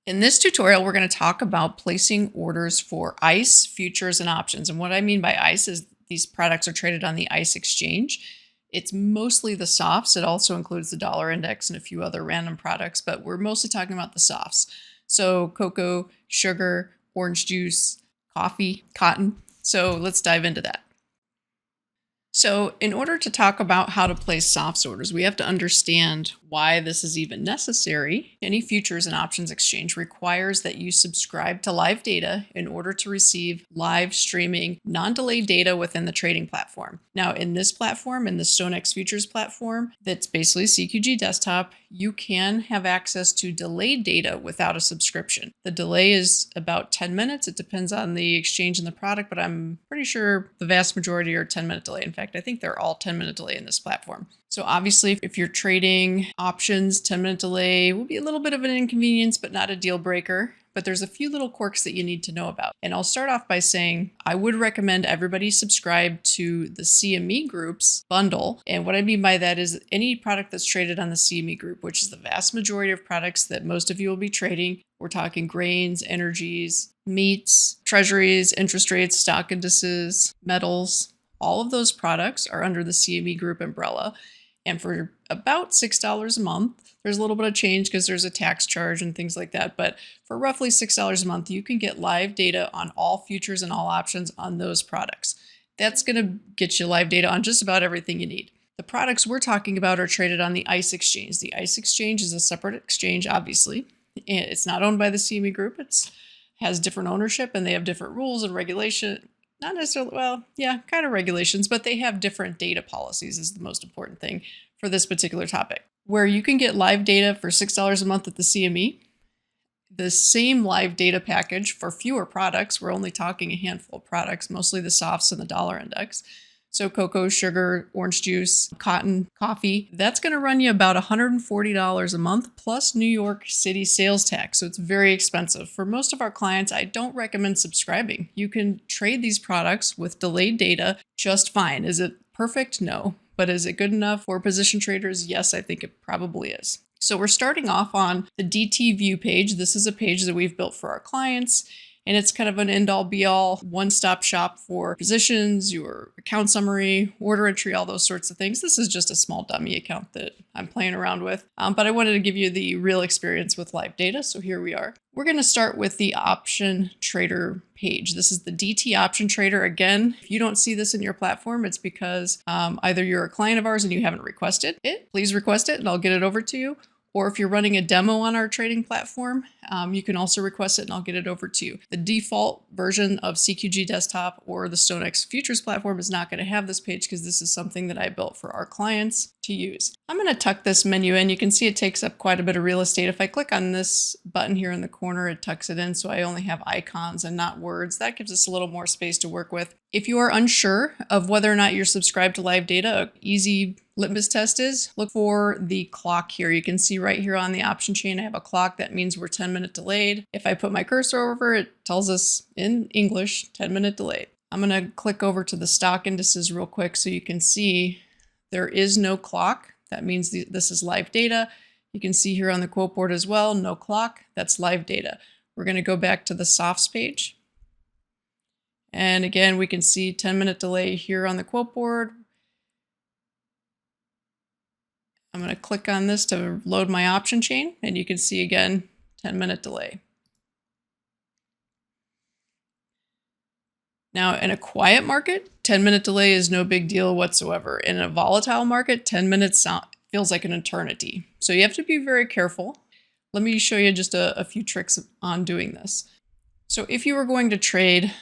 In this tutorial, we're going to talk about placing orders for ICE, futures, and options. And what I mean by ICE is these products are traded on the ICE exchange. It's mostly the softs. It also includes the dollar index and a few other random products, but we're mostly talking about the softs. So cocoa, sugar, orange juice, coffee, cotton. So let's dive into that. So in order to talk about how to place softs orders, we have to understand why this is even necessary. Any futures and options exchange requires that you subscribe to live data in order to receive live streaming, non-delayed data within the trading platform. Now, in this platform, in the StoneX Futures platform, that's basically CQG Desktop, you can have access to delayed data without a subscription. The delay is about 10 minutes. It depends on the exchange and the product, but I'm pretty sure the vast majority are 10-minute delay. In fact, I think they're all 10-minute delay in this platform. So obviously, if you're trading options, 10-minute delay will be a little bit of an inconvenience, but not a deal breaker. But there's a few little quirks that you need to know about. And I'll start off by saying I would recommend everybody subscribe to the CME Group's bundle. And what I mean by that is any product that's traded on the CME Group, which is the vast majority of products that most of you will be trading. We're talking grains, energies, meats, treasuries, interest rates, stock indices, metals. All of those products are under the CME Group umbrella. And for about $6 a month, there's a little bit of change because there's a tax charge and things like that. But for roughly $6 a month, you can get live data on all futures and all options on those products. That's going to get you live data on just about everything you need. The products we're talking about are traded on the ICE exchange. The ICE exchange is a separate exchange, obviously. It's not owned by the CME Group. It has different ownership and they have different rules and regulation. Not necessarily, well, yeah, kind of regulations, but they have different data policies is the most important thing for this particular topic. Where you can get live data for $6 a month at the CME, the same live data package for fewer products. We're only talking a handful of products, mostly the softs and the dollar index. So cocoa, sugar, orange juice, cotton, coffee, that's going to run you about $140 a month plus New York City sales tax. So it's very expensive. For most of our clients, I don't recommend subscribing. You can trade these products with delayed data just fine. Is it perfect? No. But is it good enough for position traders? Yes, I think it probably is. So we're starting off on the DT View page. This is a page that we've built for our clients. And it's kind of an end-all be-all, one-stop shop for positions, your account summary, order entry, all those sorts of things. This is just a small dummy account that I'm playing around with. But I wanted to give you the real experience with live data. So here we are. We're going to start with the option trader page. This is the DT option trader. Again, if you don't see this in your platform, it's because either you're a client of ours and you haven't requested it. Please request it and I'll get it over to you. Or if you're running a demo on our trading platform, you can also request it and I'll get it over to you. The default version of CQG Desktop or the StoneX Futures platform is not going to have this page because this is something that I built for our clients to use. I'm going to tuck this menu in. You can see it takes up quite a bit of real estate. If I click on this button here in the corner, it tucks it in so I only have icons and not words. That gives us a little more space to work with. If you are unsure of whether or not you're subscribed to live data, an easy litmus test is look for the clock here. You can see right here on the option chain, I have a clock. That means we're 10-minute delayed. If I put my cursor over, it tells us in English, 10-minute delayed. I'm going to click over to the stock indices real quick so you can see there is no clock. That means this is live data. You can see here on the quote board as well, no clock. That's live data. We're going to go back to the softs page. And again, we can see 10-minute delay here on the quote board. I'm going to click on this to load my option chain, and you can see again, 10-minute delay. Now, in a quiet market, 10-minute delay is no big deal whatsoever. In a volatile market, 10 minutes feels like an eternity. So you have to be very careful. Let me show you just a few tricks on doing this. So if you were going to trade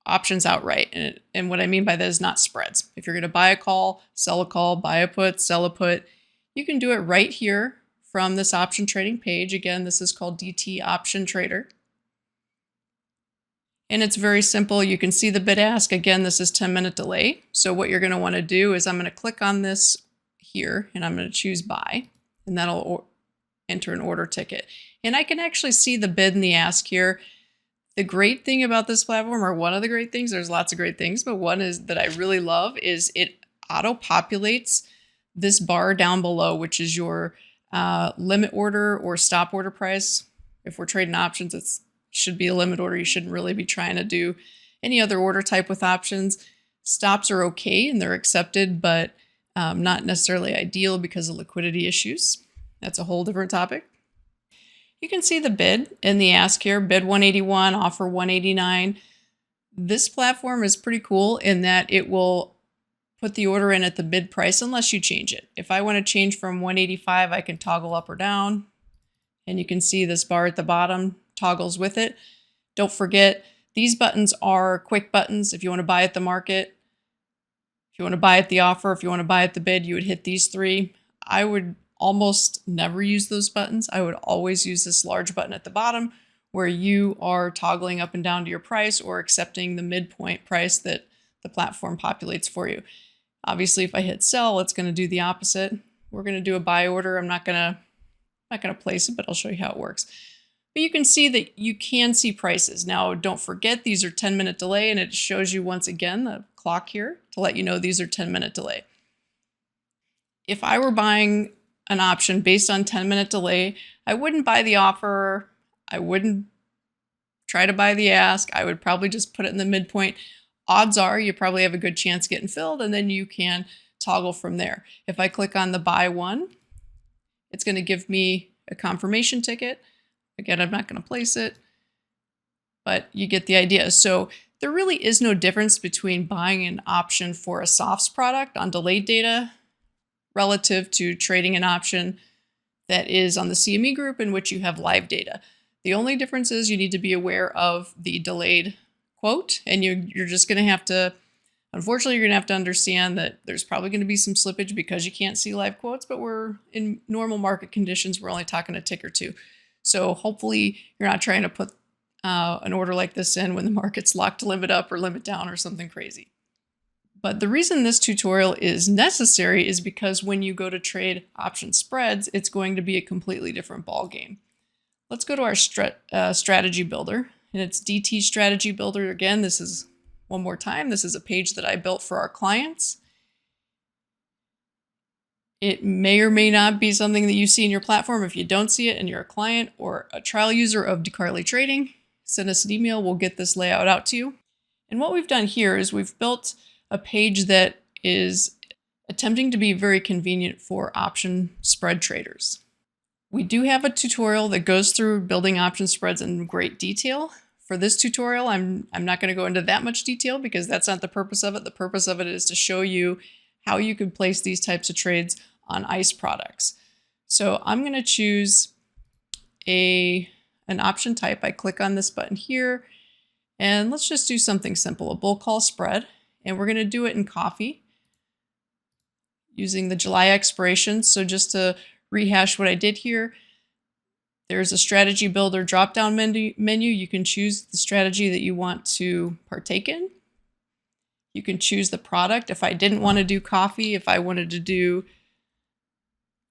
options outright, and what I mean by that is not spreads. If you're going to buy a call, sell a call, buy a put, sell a put, you can do it right here from this option trading page. Again, this is called DT Option Trader. And it's very simple. You can see the bid ask. Again, this is 10-minute delay. So what you're going to want to do is I'm going to click on this here and I'm going to choose buy, and that'll enter an order ticket. And I can actually see the bid and the ask here. The great thing about this platform, or one of the great things, there's lots of great things, but one is that I really love is it auto-populates this bar down below, which is your limit order or stop order price. If we're trading options, it should be a limit order. You shouldn't really be trying to do any other order type with options. Stops are okay and they're accepted, but not necessarily ideal because of liquidity issues. That's a whole different topic. You can see the bid in the ask here, bid 181, offer 189. This platform is pretty cool in that it will put the order in at the bid price unless you change it. If I want to change from 185, I can toggle up or down. And you can see this bar at the bottom toggles with it. Don't forget, these buttons are quick buttons. If you want to buy at the market, if you want to buy at the offer, if you want to buy at the bid, you would hit these three. I would almost never use those buttons. I would always use this large button at the bottom where you are toggling up and down to your price or accepting the midpoint price that the platform populates for you. Obviously, if I hit sell, it's going to do the opposite. We're going to do a buy order. I'm not going to place it, but I'll show you how it works. But you can see that you can see prices. Now, don't forget, these are 10-minute delay, and it shows you once again the clock here to let you know these are 10-minute delay. If I were buying an option based on 10-minute delay, I wouldn't buy the offer. I wouldn't try to buy the ask. I would probably just put it in the midpoint. Odds are you probably have a good chance getting filled, and then you can toggle from there. If I click on the buy one, it's going to give me a confirmation ticket. Again, I'm not going to place it, but you get the idea. So there really is no difference between buying an option for a softs product on delayed data relative to trading an option that is on the CME group in which you have live data. The only difference is you need to be aware of the delayed quote, and you're just going to have to, unfortunately, you're going to have to understand that there's probably going to be some slippage because you can't see live quotes, but we're in normal market conditions. We're only talking a tick or two. So hopefully you're not trying to put an order like this in when the market's locked to limit up or limit down or something crazy. But the reason this tutorial is necessary is because when you go to trade option spreads, it's going to be a completely different ball game. Let's go to our strategy builder, and it's DT Strategy Builder. Again, this is, one more time, this is a page that I built for our clients. It may or may not be something that you see in your platform. If you don't see it and you're a client or a trial user of DeCarly Trading, send us an email. We'll get this layout out to you. And what we've done here is we've built a page that is attempting to be very convenient for option spread traders. We do have a tutorial that goes through building option spreads in great detail. For this tutorial, I'm not going to go into that much detail because that's not the purpose of it. The purpose of it is to show you how you can place these types of trades on ICE products. So I'm going to choose an option type. I click on this button here, and let's just do something simple, a bull call spread. And we're going to do it in coffee using the July expiration. So just to rehash what I did here, there's a strategy builder drop-down menu. You can choose the strategy that you want to partake in. You can choose the product. If I didn't want to do coffee, if I wanted to do,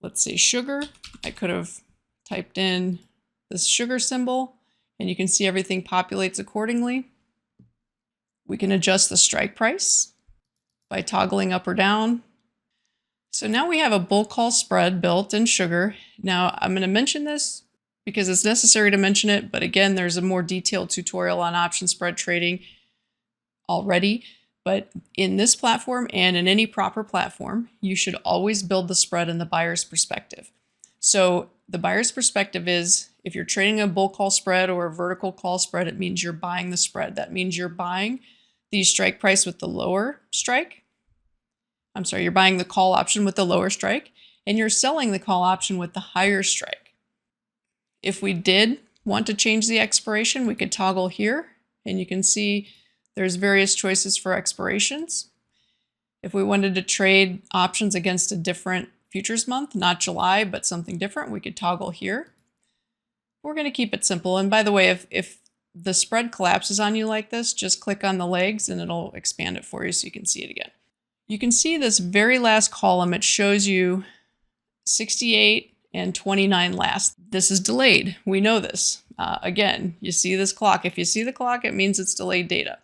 let's say, sugar, I could have typed in this sugar symbol, and you can see everything populates accordingly. We can adjust the strike price by toggling up or down. So now we have a bull call spread built in sugar. Now I'm going to mention this because it's necessary to mention it, but again, there's a more detailed tutorial on option spread trading already. But in this platform and in any proper platform, you should always build the spread in the buyer's perspective. So the buyer's perspective is if you're trading a bull call spread or a vertical call spread, it means you're buying the spread. That means you're buying the strike price with the lower strike. I'm sorry, you're buying the call option with the lower strike, and you're selling the call option with the higher strike. If we did want to change the expiration, we could toggle here, and you can see there's various choices for expirations. If we wanted to trade options against a different futures month, not July, but something different, we could toggle here. We're going to keep it simple. And by the way, if the spread collapses on you like this, just click on the legs and it'll expand it for you so you can see it again. You can see this very last column. It shows you 68 and 29 last. This is delayed. We know this. Again, you see this clock. If you see the clock, it means it's delayed data.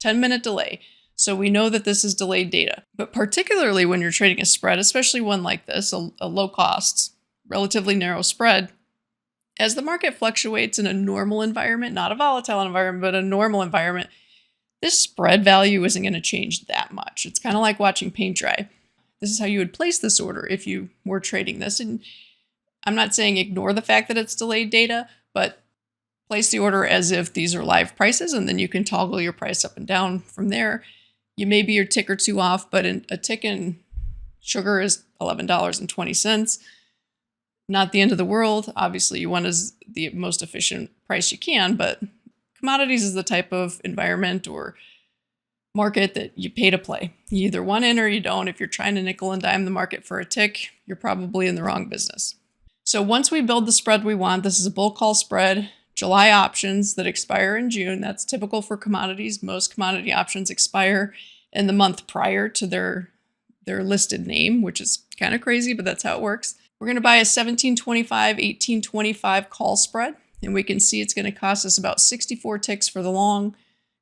10-minute delay. So we know that this is delayed data. But particularly when you're trading a spread, especially one like this, a low cost, relatively narrow spread, as the market fluctuates in a normal environment, not a volatile environment, but a normal environment, this spread value isn't going to change that much. It's kind of like watching paint dry. This is how you would place this order if you were trading this. And I'm not saying ignore the fact that it's delayed data, but place the order as if these are live prices, and then you can toggle your price up and down from there. You may be your tick or two off, but a tick in sugar is $11.20. Not the end of the world. Obviously, you want is the most efficient price you can, but commodities is the type of environment or market that you pay to play. You either want in or you don't. If you're trying to nickel and dime the market for a tick, you're probably in the wrong business. So once we build the spread we want, this is a bull call spread, July options that expire in June. That's typical for commodities. Most commodity options expire in the month prior to their listed name, which is kind of crazy, but that's how it works. We're going to buy a 17.25, 18.25 call spread, and we can see it's going to cost us about 64 ticks for the long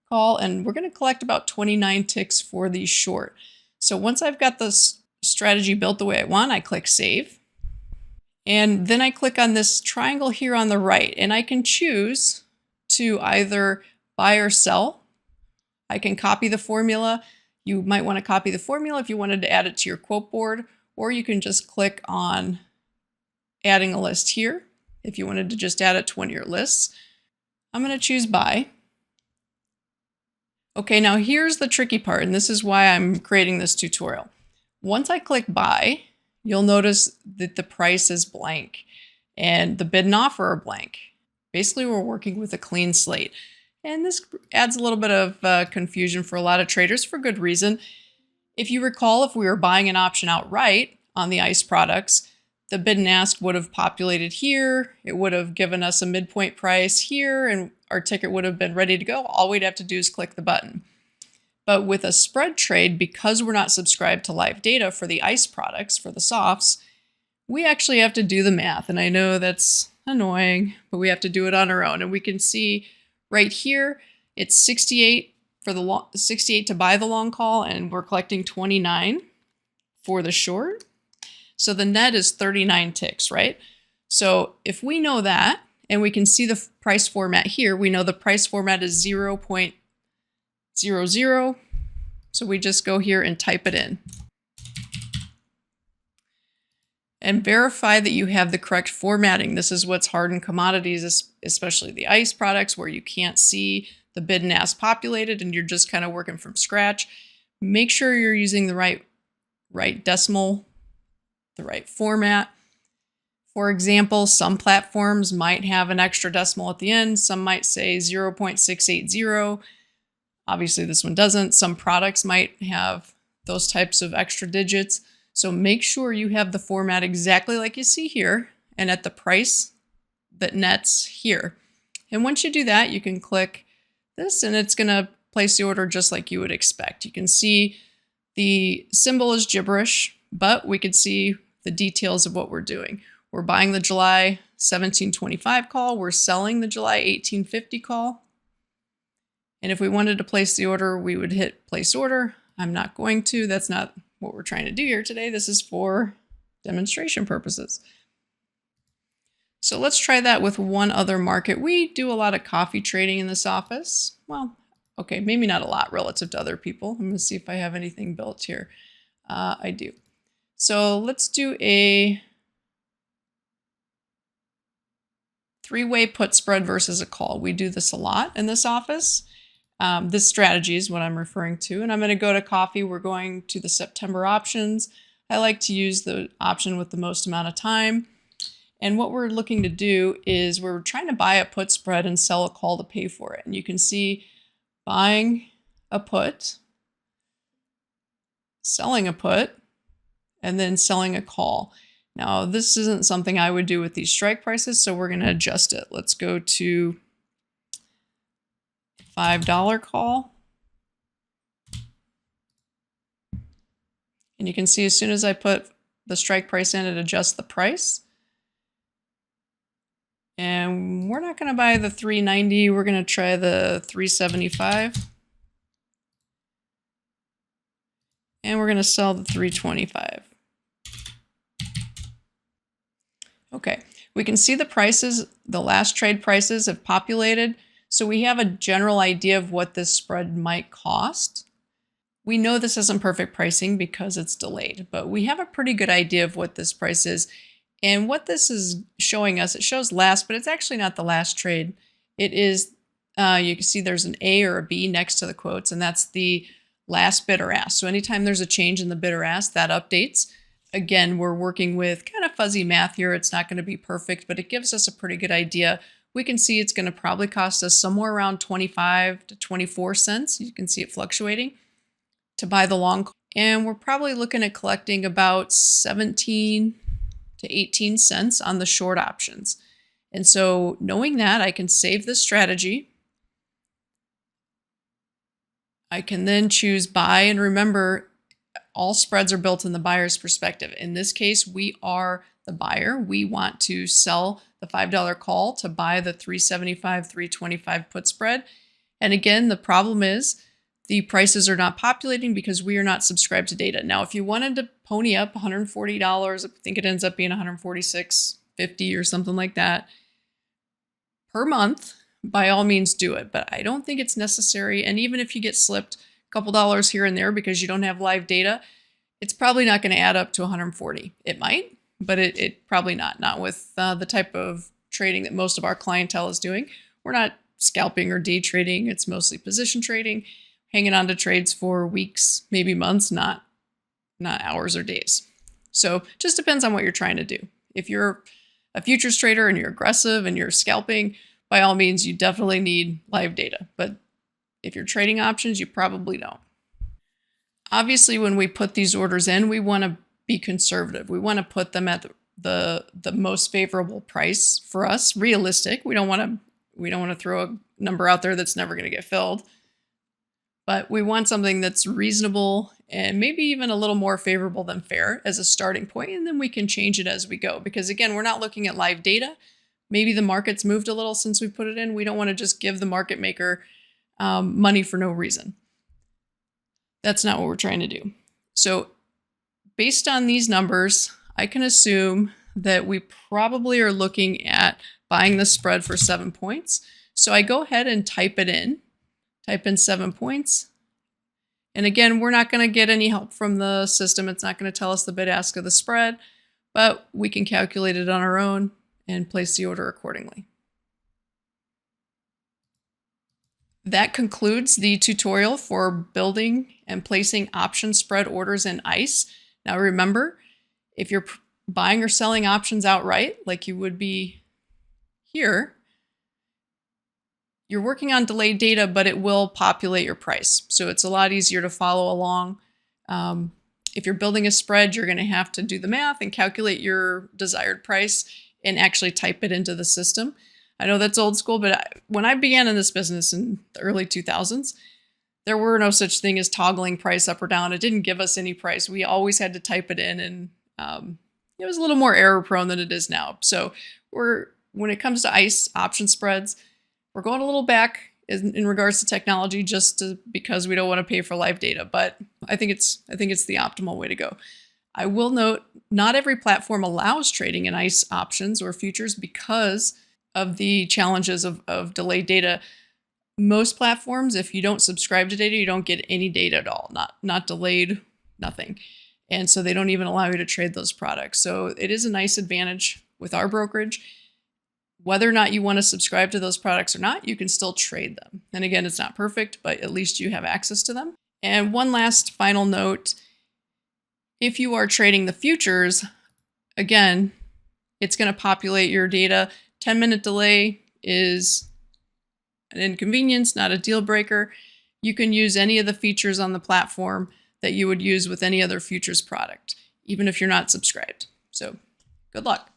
call, and we're going to collect about 29 ticks for the short. So once I've got this strategy built the way I want, I click save. And then I click on this triangle here on the right, and I can choose to either buy or sell. I can copy the formula. You might want to copy the formula if you wanted to add it to your quote board, or you can just click on adding a list here if you wanted to just add it to one of your lists. I'm going to choose buy. Okay, now here's the tricky part, and this is why I'm creating this tutorial. Once I click buy, you'll notice that the price is blank and the bid and offer are blank. Basically, we're working with a clean slate. And this adds a little bit of confusion for a lot of traders for good reason. If you recall, if we were buying an option outright on the ICE products, the bid and ask would have populated here. It would have given us a midpoint price here, and our ticket would have been ready to go. All we'd have to do is click the button. But with a spread trade, because we're not subscribed to live data for the ICE products, for the softs, we actually have to do the math. And I know that's annoying, but we have to do it on our own. And we can see right here, it's 68 for the 68 to buy the long call, and we're collecting 29 for the short. So the net is 39 ticks, right? So if we know that, and we can see the price format here, we know the price format is 0.00. So we just go here and type it in. And verify that you have the correct formatting. This is what's hard in commodities, especially the ICE products, where you can't see the bid and ask populated and you're just kind of working from scratch. Make sure you're using the right decimal, the right format. For example, some platforms might have an extra decimal at the end. Some might say 0.680. Obviously, this one doesn't. Some products might have those types of extra digits. So make sure you have the format exactly like you see here and at the price that nets here. And once you do that, you can click this and it's going to place the order just like you would expect. You can see the symbol is gibberish, but we could see the details of what we're doing. We're buying the July 17.25 call. We're selling the July 18.50 call. And if we wanted to place the order, we would hit place order. I'm not going to. That's not what we're trying to do here today. This is for demonstration purposes. So let's try that with one other market. We do a lot of coffee trading in this office. Well, okay, maybe not a lot relative to other people. I'm going to see if I have anything built here. I do. So let's do a three-way put spread versus a call. We do this a lot in this office. This strategy is what I'm referring to. And I'm going to go to coffee. We're going to the September options. I like to use the option with the most amount of time. And what we're looking to do is we're trying to buy a put spread and sell a call to pay for it. And you can see buying a put, selling a put, and then selling a call. Now, this isn't something I would do with these strike prices, so we're going to adjust it. Let's go to $5 call. And you can see as soon as I put the strike price in, it adjusts the price. And we're not going to buy the $3.90. We're going to try the $3.75. And we're going to sell the $3.25. Okay, We can see the prices, the last trade prices have populated. So we have a general idea of what this spread might cost. We know this isn't perfect pricing because it's delayed, but we have a pretty good idea of what this price is. And what this is showing us, it shows last, but it's actually not the last trade. It is, you can see there's an A or a B next to the quotes, and that's the last bid or ask. So anytime there's a change in the bid or ask, that updates. Again, we're working with kind of fuzzy math here. It's not going to be perfect, but it gives us a pretty good idea. We can see it's going to probably cost us somewhere around 25 to 24 cents. You can see it fluctuating to buy the long. And we're probably looking at collecting about 17 to 18 cents on the short options. And so knowing that, I can save this strategy. I can then choose buy, and remember, all spreads are built in the buyer's perspective. In this case, we are the buyer. We want to sell the $5 call to buy the $3.75, $3.25 put spread. And again, the problem is the prices are not populating because we are not subscribed to data. Now, if you wanted to pony up $140, I think it ends up being $146.50 or something like that per month, by all means do it. But I don't think it's necessary. And even if you get slipped a couple dollars here and there because you don't have live data, it's probably not going to add up to 140. It might, but it probably not with the type of trading that most of our clientele is doing. We're not scalping or day trading. It's mostly position trading, hanging on to trades for weeks, maybe months, not hours or days. So just depends on what you're trying to do. If you're a futures trader and you're aggressive and you're scalping, by all means, you definitely need live data. But if you're trading options, you probably don't. Obviously, when we put these orders in, we want to be conservative. We want to put them at the most favorable price for us, realistic. We don't want to throw a number out there that's never going to get filled. But we want something that's reasonable and maybe even a little more favorable than fair as a starting point, and then we can change it as we go. Because again, we're not looking at live data. Maybe the market's moved a little since we put it in. We don't want to just give the market maker money for no reason. That's not what we're trying to do. So based on these numbers, I can assume that we probably are looking at buying the spread for 7 points. So I go ahead and type in 7 points. And again, we're not going to get any help from the system. It's not going to tell us the bid ask of the spread, but we can calculate it on our own and place the order accordingly. That concludes the tutorial for building and placing option spread orders in ICE. Now remember, if you're buying or selling options outright, like you would be here, you're working on delayed data, but it will populate your price. So it's a lot easier to follow along. If you're building a spread, you're going to have to do the math and calculate your desired price and actually type it into the system. I know that's old school, but when I began in this business in the early 2000s, there were no such thing as toggling price up or down. It didn't give us any price. We always had to type it in, and it was a little more error prone than it is now. So when it comes to ICE option spreads, we're going a little back in regards to technology because we don't want to pay for live data, but I think it's the optimal way to go. I will note, not every platform allows trading in ICE options or futures because of the challenges of delayed data. Most platforms, if you don't subscribe to data, you don't get any data at all, not delayed, nothing. And so they don't even allow you to trade those products. So it is a nice advantage with our brokerage. Whether or not you want to subscribe to those products or not, you can still trade them. And again, it's not perfect, but at least you have access to them. And one last final note, if you are trading the futures, again, it's going to populate your data. 10-minute delay is an inconvenience, not a deal breaker. You can use any of the features on the platform that you would use with any other futures product, even if you're not subscribed. So good luck.